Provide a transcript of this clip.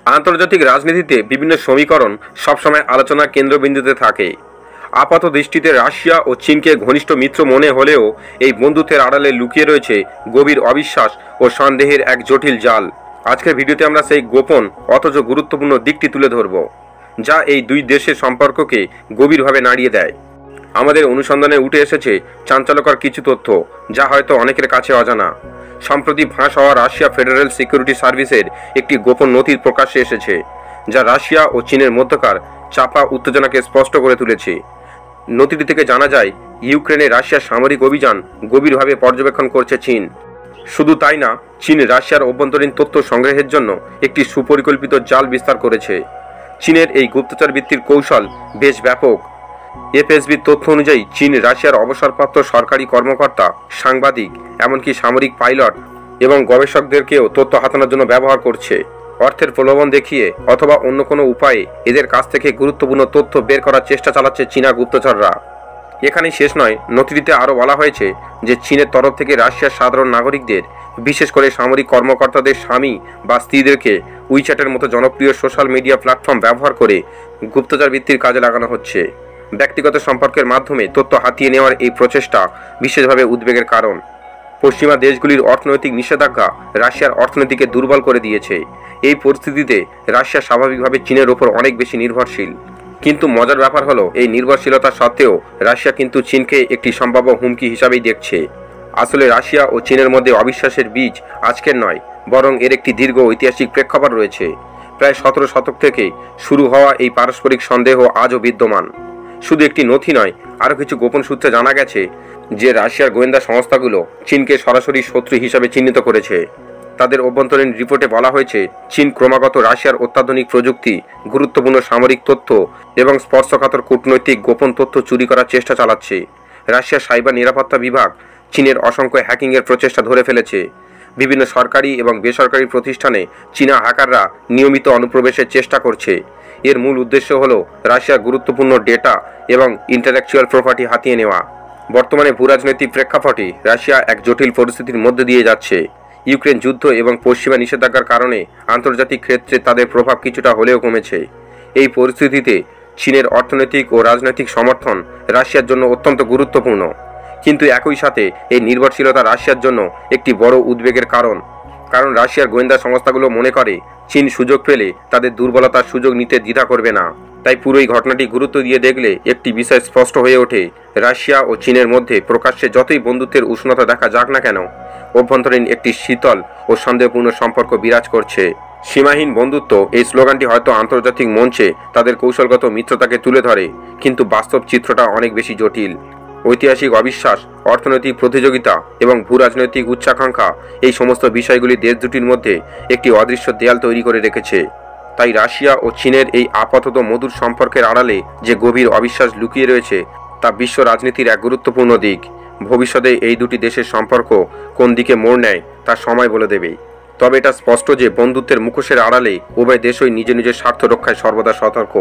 আন্তর্জাতিক রাজনীতিতে বিভিন্ন সমীকরণ সবসময় আলোচনার কেন্দ্রবিন্দুতে থাকে। আপাত দৃষ্টিতে রাশিয়া ও চীনকে ঘনিষ্ঠ মিত্র মনে হলেও এই বন্ধুত্বের আড়ালে লুকিয়ে রয়েছে গভীর অবিশ্বাস ও সন্দেহের এক জটিল জাল। আজকের ভিডিওতে আমরা সেই গোপন অথচ গুরুত্বপূর্ণ দিকটি তুলে ধরব, যা এই দুই দেশের সম্পর্ককে গভীরভাবে নাড়িয়ে দেয়। আমাদের অনুসন্ধানে উঠে এসেছে চাঞ্চল্যকর কিছু তথ্য, যা হয়তো অনেকের কাছে অজানা। সম্প্রতি ফাঁস হওয়া রাশিয়া ফেডারেল সিকিউরিটি সার্ভিসের একটি গোপন নথির প্রকাশ্যে এসেছে, যা রাশিয়া ও চীনের মধ্যকার চাপা উত্তেজনাকে স্পষ্ট করে তুলেছে। নথিটি থেকে জানা যায়, ইউক্রেনে রাশিয়ার সামরিক অভিযান গভীরভাবে পর্যবেক্ষণ করছে চীন। শুধু তাই না, চীন রাশিয়ার অভ্যন্তরীণ তথ্য সংগ্রহের জন্য একটি সুপরিকল্পিত জাল বিস্তার করেছে। চীনের এই গুপ্তচর বৃত্তির কৌশল বেশ ব্যাপক। এফএসবির তথ্য অনুযায়ী চীন রাশিয়ার অবসরপ্রাপ্ত সরকারি কর্মকর্তা, সাংবাদিক, এমনকি সামরিক পাইলট এবং গবেষকদেরকেও তথ্য হাতানোর জন্য ব্যবহার করছে। অর্থের প্রলোভন দেখিয়ে অথবা অন্য কোনো উপায়ে এদের কাছ থেকে গুরুত্বপূর্ণ তথ্য বের করার চেষ্টা চালাচ্ছে চীনা গুপ্তচররা। এখানেই শেষ নয়, নথিটিতে আরও বলা হয়েছে যে চীনের তরফ থেকে রাশিয়ার সাধারণ নাগরিকদের, বিশেষ করে সামরিক কর্মকর্তাদের স্বামী বা স্ত্রীদেরকে উইচ্যাটের মতো জনপ্রিয় সোশ্যাল মিডিয়া প্ল্যাটফর্ম ব্যবহার করে গুপ্তচর বৃত্তির কাজে লাগানো হচ্ছে। ব্যক্তিগত সম্পর্কের মাধ্যমে তথ্য হাতিয়ে নেওয়ার এই প্রচেষ্টা বিশেষভাবে উদ্বেগের কারণ। পশ্চিমা দেশগুলির অর্থনৈতিক নিষেধাজ্ঞা রাশিয়ার অর্থনীতিকে দুর্বল করে দিয়েছে। এই পরিস্থিতিতে রাশিয়া স্বাভাবিকভাবে চীনের ওপর অনেক বেশি নির্ভরশীল। কিন্তু মজার ব্যাপার হলো, এই নির্ভরশীলতা সত্ত্বেও রাশিয়া কিন্তু চীনকে একটি সম্ভাব্য হুমকি হিসাবেই দেখছে। আসলে রাশিয়া ও চীনের মধ্যে অবিশ্বাসের বীজ আজকের নয়, বরং এর একটি দীর্ঘ ঐতিহাসিক প্রেক্ষাপট রয়েছে। প্রায় 17 শতক থেকে শুরু হওয়া এই পারস্পরিক সন্দেহ আজও বিদ্যমান। শুধু একটি নথি নয়, আরও কিছু গোপন সূত্রে জানা গেছে যে রাশিয়ার গোয়েন্দা সংস্থাগুলো চীনকে সরাসরি শত্রু হিসাবে চিহ্নিত করেছে। তাদের অভ্যন্তরীণ রিপোর্টে বলা হয়েছে, চীন ক্রমাগত রাশিয়ার অত্যাধুনিক প্রযুক্তি, গুরুত্বপূর্ণ সামরিক তথ্য এবং স্পর্শকাতর কূটনৈতিক গোপন তথ্য চুরি করার চেষ্টা চালাচ্ছে। রাশিয়ার সাইবার নিরাপত্তা বিভাগ চীনের অসংখ্য হ্যাকিংয়ের প্রচেষ্টা ধরে ফেলেছে। বিভিন্ন সরকারি এবং বেসরকারি প্রতিষ্ঠানে চীনা হ্যাকাররা নিয়মিত অনুপ্রবেশের চেষ্টা করছে। এর মূল উদ্দেশ্য হল রাশিয়ার গুরুত্বপূর্ণ ডেটা এবং ইন্টেলেকচুয়াল প্রপার্টি হাতিয়ে নেওয়া। বর্তমানে ভূরাজনৈতিক প্রেক্ষাপটে রাশিয়া এক জটিল পরিস্থিতির মধ্যে দিয়ে যাচ্ছে। ইউক্রেন যুদ্ধ এবং পশ্চিমা নিষেধাজ্ঞার কারণে আন্তর্জাতিক ক্ষেত্রে তাদের প্রভাব কিছুটা হলেও কমেছে। এই পরিস্থিতিতে চীনের অর্থনৈতিক ও রাজনৈতিক সমর্থন রাশিয়ার জন্য অত্যন্ত গুরুত্বপূর্ণ। কিন্তু একই সাথে এই নির্ভরশীলতা রাশিয়ার জন্য একটি বড় উদ্বেগের কারণ। রাশিয়ার গোয়েন্দা সংস্থাগুলো মনে করে, চীন সুযোগ পেলে তাদের দুর্বলতার সুযোগ নিতে দ্বিধা করবে না। তাই পুরোই ঘটনাটি গুরুত্ব দিয়ে দেখলে একটি বিষয় স্পষ্ট হয়ে ওঠে, রাশিয়া ও চীনের মধ্যে প্রকাশ্যে যতই বন্ধুত্বের উষ্ণতা দেখা যাক না কেন, অভ্যন্তরীণ একটি শীতল ও সন্দেহপূর্ণ সম্পর্ক বিরাজ করছে। সীমাহীন বন্ধুত্ব, এই স্লোগানটি হয়তো আন্তর্জাতিক মঞ্চে তাদের কৌশলগত মিত্রতাকে তুলে ধরে, কিন্তু বাস্তব চিত্রটা অনেক বেশি জটিল। ঐতিহাসিক অবিশ্বাস, অর্থনৈতিক প্রতিযোগিতা এবং ভূরাজনৈতিক উচ্চাকাঙ্ক্ষা, এই সমস্ত বিষয়গুলি দেশ দুটির মধ্যে একটি অদৃশ্য দেয়াল তৈরি করে রেখেছে। তাই রাশিয়া ও চীনের এই আপাতত মধুর সম্পর্কের আড়ালে যে গভীর অবিশ্বাস লুকিয়ে রয়েছে, তা বিশ্ব রাজনীতির এক গুরুত্বপূর্ণ দিক। ভবিষ্যতে এই দুটি দেশের সম্পর্ক কোন দিকে মোড় নেয় তা সময় বলে দেবে। তবে এটা স্পষ্ট যে বন্ধুত্বের মুখোশের আড়ালে উভয় দেশই নিজ নিজের স্বার্থ রক্ষায় সর্বদা সতর্ক।